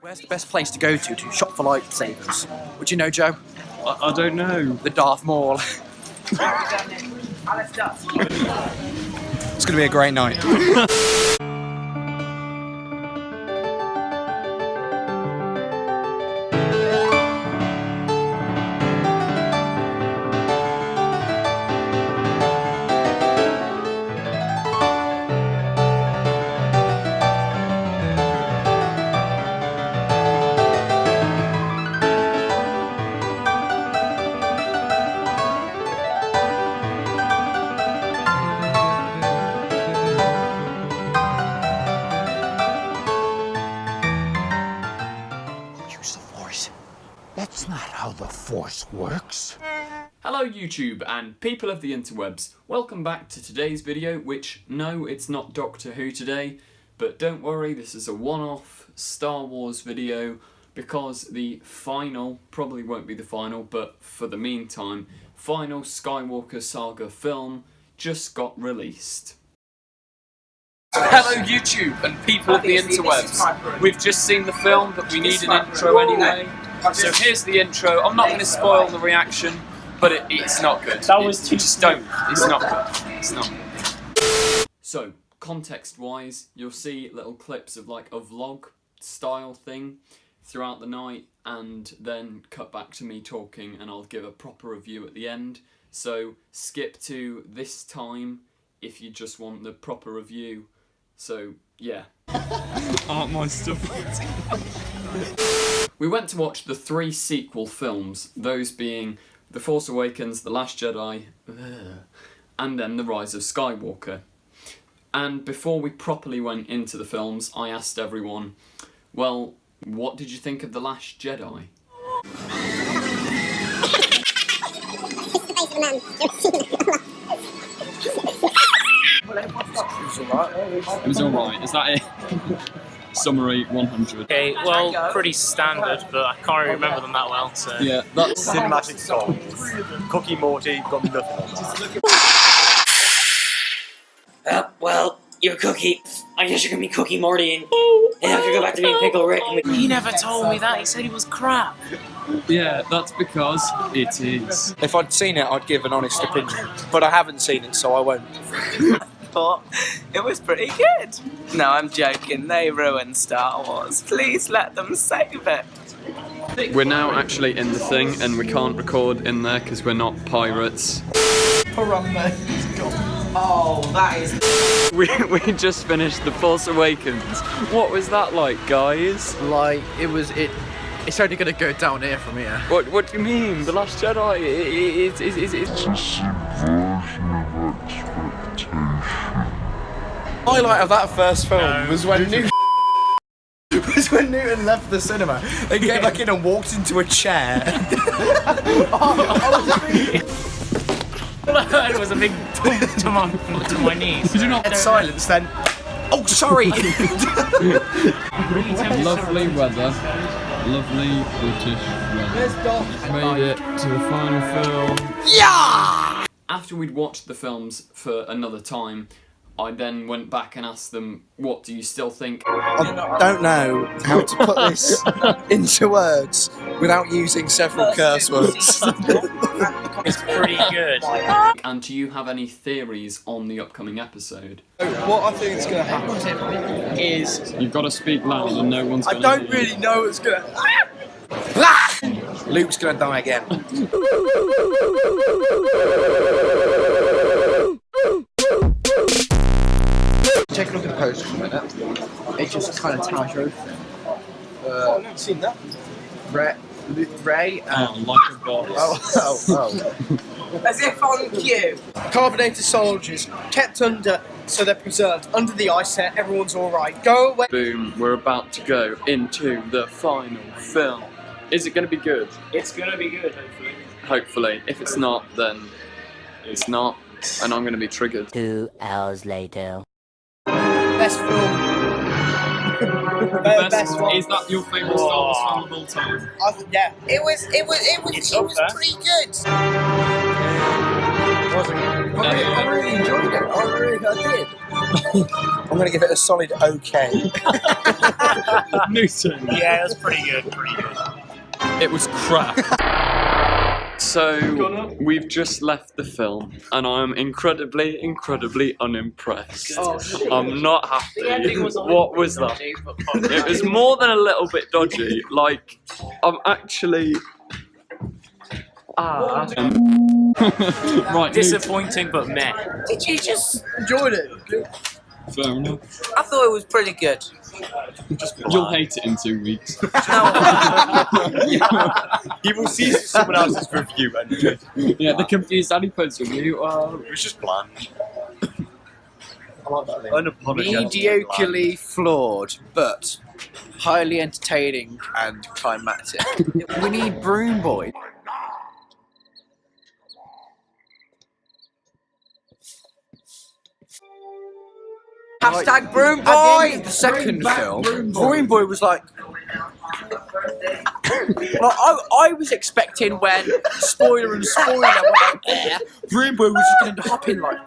Where's the best place to go to shop for lightsabers? Would you know, Joe? I don't know. The Darth Maul. It's going to be a great night. That's not how the Force works. Hello YouTube and people of the interwebs. Welcome back to today's video, which, no, it's not Doctor Who today, but don't worry, this is a one-off Star Wars video because the final, probably won't be the final, but for the meantime, final Skywalker Saga film just got released. Hello YouTube and people of the interwebs. We've just seen the film, but we need an intro anyway. So here's the intro. I'm not going to spoil the reaction, but it's not good. That was too. Just don't. It's not good. It's not good. So context-wise, you'll see little clips of like a vlog style thing throughout the night, and then cut back to me talking, and I'll give a proper review at the end. So skip to this time if you just want the proper review. So yeah. Aren't my stuff. We went to watch the 3 sequel films, those being The Force Awakens, The Last Jedi, and then The Rise of Skywalker. And before we properly went into the films, I asked everyone, well, what did you think of The Last Jedi? It was alright, is that it? Summary 100. Okay, well, pretty standard, but I can't really remember them that well, so... Yeah, that's... Cinematic Star Wars. Cookie Morty, got nothing on that. Well, you're Cookie. I guess you're gonna be Cookie Morty and have to go back to being Pickle Rick. And He never told me that, he said he was crap. Yeah, that's because it is. If I'd seen it, I'd give an honest opinion. But I haven't seen it, so I won't. But it was pretty good. No, I'm joking. They ruined Star Wars. Please let them save it. We're now actually in the thing, and we can't record in there because we're not pirates. Oh, that is... We just finished The Force Awakens. What was that like, guys? Like, it's only going to go down here from here. What do you mean? The Last Jedi? It's The highlight of that first film was when Newton left the cinema and came back in and walked into a chair. All I heard was a big bump to my knees. Did you not? Silence then. Oh, sorry. Lovely weather. Lovely British weather. Made it to the final film. Yeah! After we'd watched the films for another time, I then went back and asked them, what do you still think? I don't know how to put this into words without using several curse words. It's pretty good. And do you have any theories on the upcoming episode? What I think is going to happen is... You've got to speak louder, no one's I going to don't really know what's going to... Luke's gonna die again. Take a look at the poster for a minute. It just kind of tells you. I've never seen that. Ray. like a boss. As if on cue. Carbonated soldiers kept under, so they're preserved under the ice set. Everyone's all right. Go away. Boom, we're about to go into the final film. Is it going to be good? It's gonna be good, hopefully. Hopefully. If it's not, then it's not, and I'm going to be triggered. 2 hours later. Best film. Best one. Is that your favourite Star Wars film of all time? Yeah. It was pretty good. I really enjoyed it. I did. I'm going to give it a solid OK. Newton. Yeah, that's pretty good. Pretty good. It was crap. So, we've just left the film, and I'm incredibly, incredibly unimpressed. I'm not happy. What was that? It was more than a little bit dodgy. Like, I'm actually... Right, Disappointing, but meh. Did you just enjoyed it? fair enough. I thought it was pretty good. You'll hate it in 2 weeks. He will see someone else's review and Yeah, the Confused Adipose review. it was just bland. Mediocrely flawed, but highly entertaining and climactic. We need Broom Boy. Hashtag Broom At the end Boy! of the second film, Broom Boy was like... Well, I was expecting when spoiler and spoiler were out there, Broom Boy was just going to hop in like...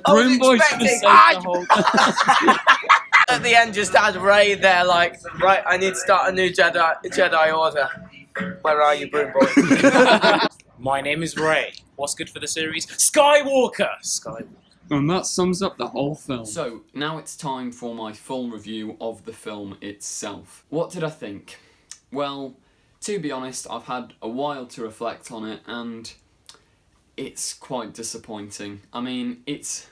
Broom Boy should have saved the whole... At the end, just had Ray there, like, right, I need to start a new Jedi Order. Where are you, Broom Boy? My name is Ray. What's good for the series? Skywalker! Skywalker. And that sums up the whole film. So, now it's time for my full review of the film itself. What did I think? Well, to be honest, I've had a while to reflect on it, and it's quite disappointing. I mean, it's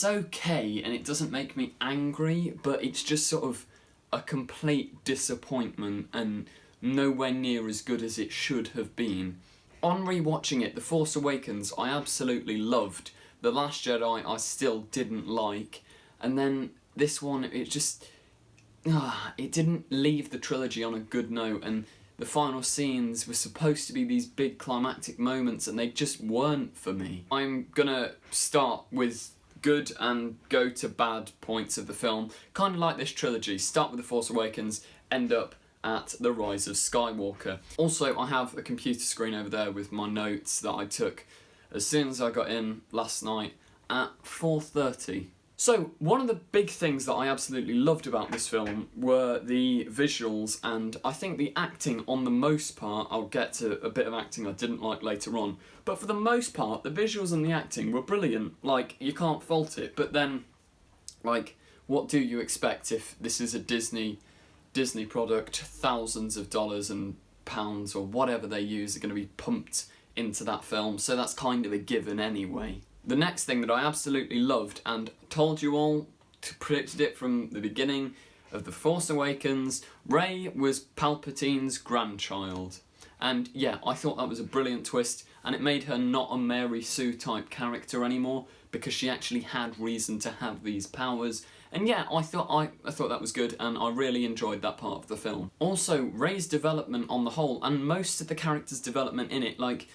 okay, and it doesn't make me angry, but it's just sort of a complete disappointment, and nowhere near as good as it should have been. On rewatching it, The Force Awakens I absolutely loved. The Last Jedi I still didn't like, and then this one, it just... it didn't leave the trilogy on a good note, and the final scenes were supposed to be these big climactic moments, and they just weren't for me. I'm gonna start with good and go to bad points of the film, kind of like this trilogy. Start with The Force Awakens, end up at The Rise of Skywalker. Also, I have a computer screen over there with my notes that I took as soon as I got in last night at 4:30. So, one of the big things that I absolutely loved about this film were the visuals, and I think the acting on the most part. I'll get to a bit of acting I didn't like later on, but for the most part, the visuals and the acting were brilliant. Like, you can't fault it, but then, like, what do you expect if this is a Disney product? Thousands of dollars and pounds or whatever they use are going to be pumped into that film, so that's kind of a given anyway. The next thing that I absolutely loved, and told you all, predicted it from the beginning of The Force Awakens, Rey was Palpatine's grandchild. And yeah, I thought that was a brilliant twist, and it made her not a Mary Sue type character anymore, because she actually had reason to have these powers. And yeah, I thought that was good, and I really enjoyed that part of the film. Also, Rey's development on the whole, and most of the characters' development in it, like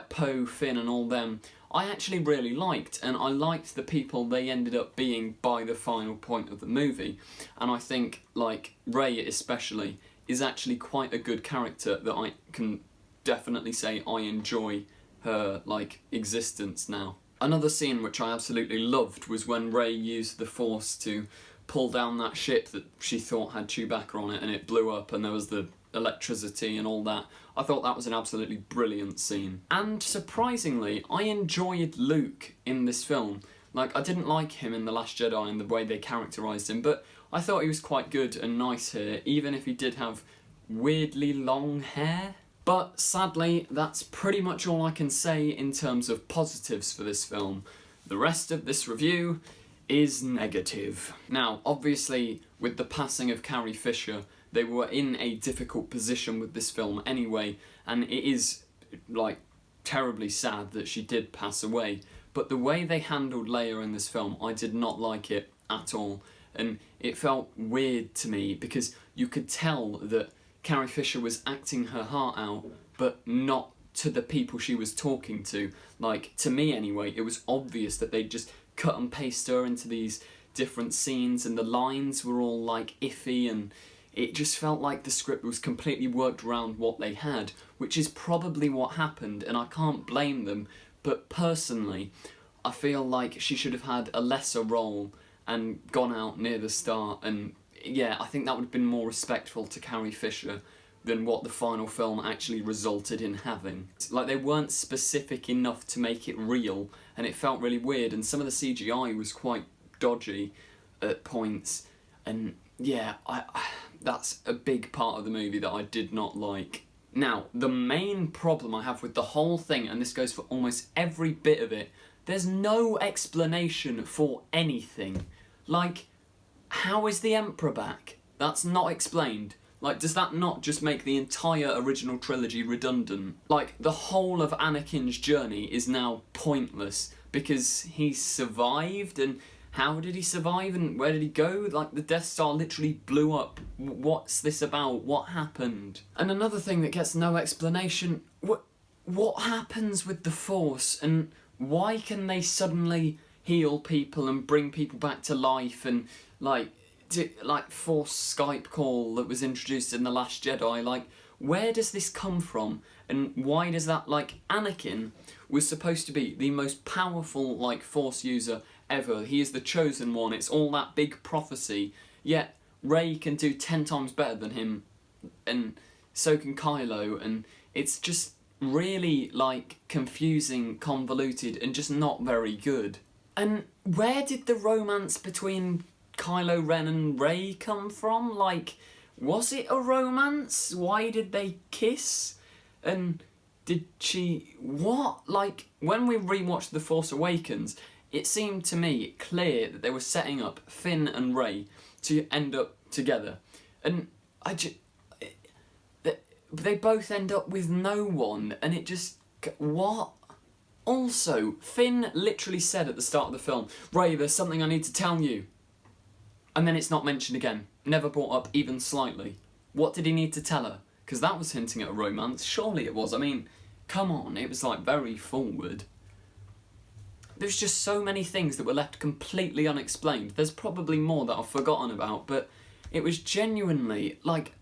Poe, Finn and all them, I actually really liked, and I liked the people they ended up being by the final point of the movie. And I think, like, Rey especially is actually quite a good character that I can definitely say I enjoy her, like, existence now. Another scene which I absolutely loved was when Rey used the Force to pull down that ship that she thought had Chewbacca on it, and it blew up, and there was the electricity and all that. I thought that was an absolutely brilliant scene. And surprisingly, I enjoyed Luke in this film. Like, I didn't like him in The Last Jedi and the way they characterised him, but I thought he was quite good and nice here, even if he did have weirdly long hair. But sadly, that's pretty much all I can say in terms of positives for this film. The rest of this review is negative. Now, obviously, with the passing of Carrie Fisher, they were in a difficult position with this film anyway, and it is, like, terribly sad that she did pass away. But the way they handled Leia in this film, I did not like it at all. And it felt weird to me, because you could tell that Carrie Fisher was acting her heart out, but not to the people she was talking to. Like, to me anyway, it was obvious that they'd just cut and paste her into these different scenes, and the lines were all, like, iffy, and it just felt like the script was completely worked around what they had, which is probably what happened, and I can't blame them, but personally, I feel like she should have had a lesser role and gone out near the start, and yeah, I think that would have been more respectful to Carrie Fisher than what the final film actually resulted in having. Like, they weren't specific enough to make it real, and it felt really weird, and some of the CGI was quite dodgy at points, and yeah, that's a big part of the movie that I did not like. Now, the main problem I have with the whole thing, and this goes for almost every bit of it, there's no explanation for anything. Like, how is the Emperor back? That's not explained. Like, does that not just make the entire original trilogy redundant? Like, the whole of Anakin's journey is now pointless because he survived, and how did he survive and where did he go? Like, the Death Star literally blew up. What's this about? What happened? And another thing that gets no explanation, what happens with the Force, and why can they suddenly heal people and bring people back to life, and like Force Skype call that was introduced in The Last Jedi, like, where does this come from? And why does that, like, Anakin was supposed to be the most powerful, like, Force user ever. He is the chosen one, it's all that big prophecy, yet Rey can do 10 times better than him, and so can Kylo, and it's just really, like, confusing, convoluted, and just not very good. And where did the romance between Kylo Ren and Rey come from? Like, was it a romance? Why did they kiss? And did she... what? Like, when we rewatched The Force Awakens, it seemed to me clear that they were setting up Finn and Rey to end up together. And they both end up with no one, and it just... what? Also, Finn literally said at the start of the film, "Rey, there's something I need to tell you." And then it's not mentioned again. Never brought up even slightly. What did he need to tell her? Because that was hinting at a romance. Surely it was. I mean, come on, it was like very forward. There's just so many things that were left completely unexplained. There's probably more that I've forgotten about, but it was genuinely, like,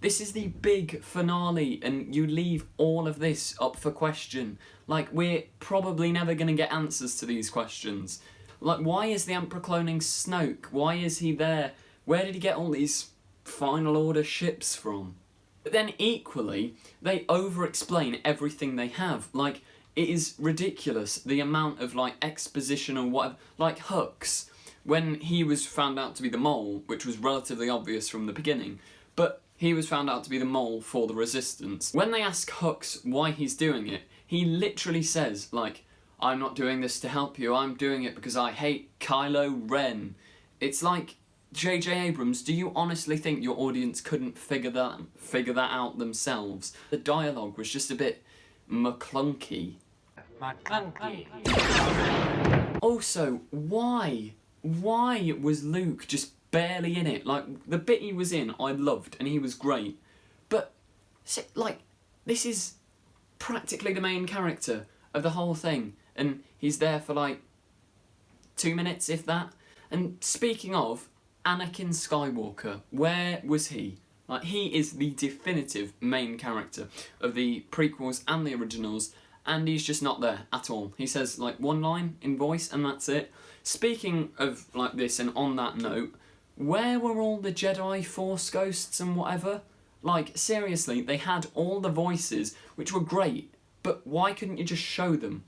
this is the big finale, and you leave all of this up for question. Like, we're probably never going to get answers to these questions. Like, why is the Emperor cloning Snoke? Why is he there? Where did he get all these Final Order ships from? But then equally, they over-explain everything they have. Like, it is ridiculous, the amount of, like, exposition or whatever. Like Hux, when he was found out to be the mole, which was relatively obvious from the beginning, but he was found out to be the mole for the Resistance. When they ask Hux why he's doing it, he literally says, like, "I'm not doing this to help you, I'm doing it because I hate Kylo Ren." It's like, J.J. Abrams, do you honestly think your audience couldn't figure that out themselves? The dialogue was just a bit McClunky. Also, why? Why was Luke just barely in it? Like, the bit he was in, I loved, and he was great. But, like, this is practically the main character of the whole thing, and he's there for, like, 2 minutes, if that. And speaking of, Anakin Skywalker, where was he? Like, he is the definitive main character of the prequels and the originals, and he's just not there at all. He says, like, one line in voice, and that's it. Speaking of, like, this, and on that note, where were all the Jedi Force ghosts and whatever? Like, seriously, they had all the voices, which were great, but why couldn't you just show them?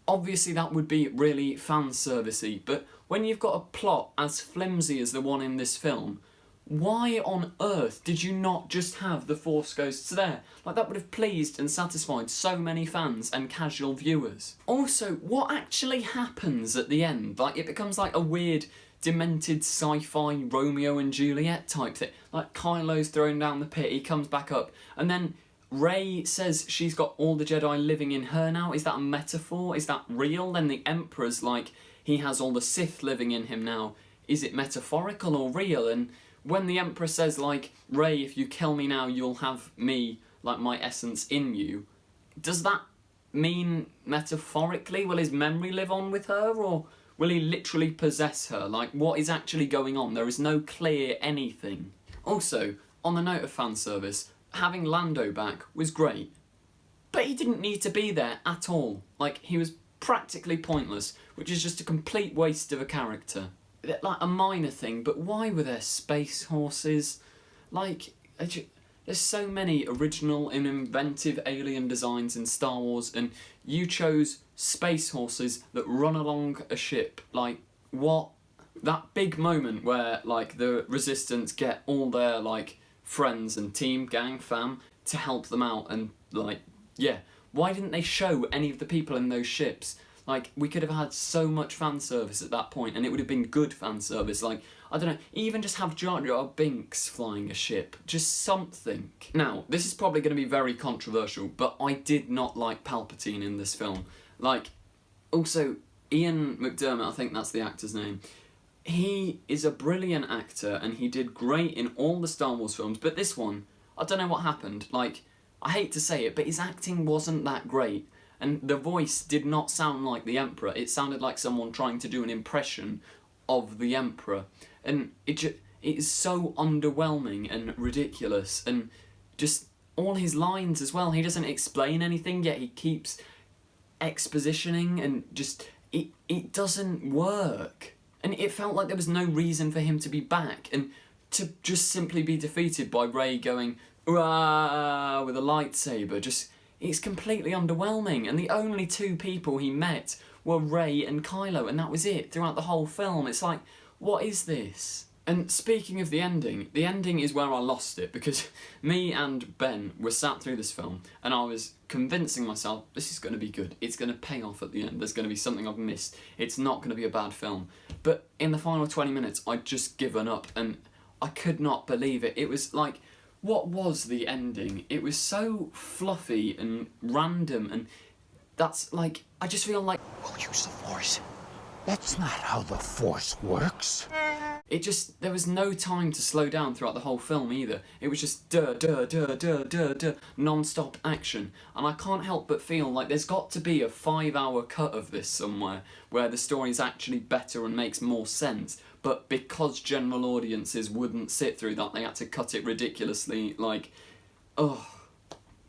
Obviously that would be really fan-servicey, but when you've got a plot as flimsy as the one in this film, why on earth did you not just have the Force ghosts there? Like, that would have pleased and satisfied so many fans and casual viewers. Also, what actually happens at the end? Like, it becomes like a weird, demented sci-fi Romeo and Juliet type thing. Like, Kylo's thrown down the pit, he comes back up, and then Rey says she's got all the Jedi living in her now. Is that a metaphor? Is that real? Then the Emperor's like, he has all the Sith living in him now. Is it metaphorical or real? And when the Emperor says, like, Rey, if you kill me now, you'll have me, like, my essence in you, does that mean metaphorically? Will his memory live on with her, or will he literally possess her? Like, what is actually going on? There is no clear anything. Also, on the note of fan service, having Lando back was great, but he didn't need to be there at all. Like, he was practically pointless, which is just a complete waste of a character. Like a minor thing, but why were there space horses? Like, there's so many original and inventive alien designs in Star Wars, and you chose space horses that run along a ship. Like, what? That big moment where, like, the Resistance get all their, like, friends and team, gang, fam, to help them out, and, like, yeah. Why didn't they show any of the people in those ships? Like, we could have had so much fan service at that point, and it would have been good fan service. Like, I don't know, even just have Jar Jar Binks flying a ship. Just something. Now, this is probably going to be very controversial, but I did not like Palpatine in this film. Like, also, Ian McDiarmid, I think that's the actor's name, he is a brilliant actor, and he did great in all the Star Wars films, but this one, I don't know what happened. Like, I hate to say it, but his acting wasn't that great. And the voice did not sound like the Emperor. It sounded like someone trying to do an impression of the Emperor. And it is so underwhelming and ridiculous. And just all his lines as well. He doesn't explain anything, yet he keeps expositioning, and just it doesn't work. And it felt like there was no reason for him to be back, and to just simply be defeated by Rey going, "Rah!" with a lightsaber. Just, it's completely underwhelming, and the only two people he met were Rey and Kylo, and that was it throughout the whole film. It's like, what is this? And speaking of the ending is where I lost it, because me and Ben were sat through this film, and I was convincing myself, this is going to be good, it's going to pay off at the end, there's going to be something I've missed, it's not going to be a bad film. But in the final 20 minutes, I'd just given up, and I could not believe it. It was like, what was the ending? It was so fluffy and random, and that's like, I just feel like, We'll use the Force. That's not how the Force works. it just, there was no time to slow down throughout the whole film either. It was just non-stop action, and I can't help but feel like there's got to be a 5-hour cut of this somewhere where the story's actually better and makes more sense, but because general audiences wouldn't sit through that, they had to cut it ridiculously, like, ugh.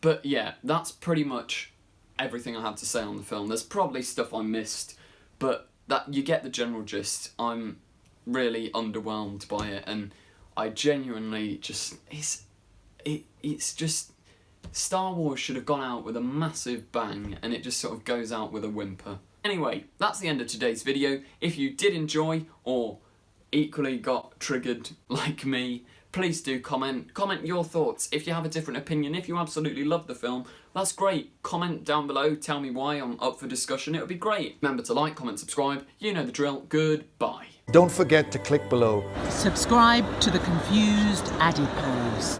But yeah, that's pretty much everything I have to say on the film. There's probably stuff I missed, but that, you get the general gist. I'm really underwhelmed by it, and I genuinely just, it's just, Star Wars should have gone out with a massive bang, and it just sort of goes out with a whimper. Anyway, that's the end of today's video. If you did enjoy, or equally got triggered like me, please do comment your thoughts. If you have a different opinion, if you absolutely love the film, that's great. Comment down below, tell me why, I'm up for discussion, it would be great. Remember to like, comment, subscribe, you know the drill. Goodbye. Don't forget to click below. Subscribe to the Confused Adipose.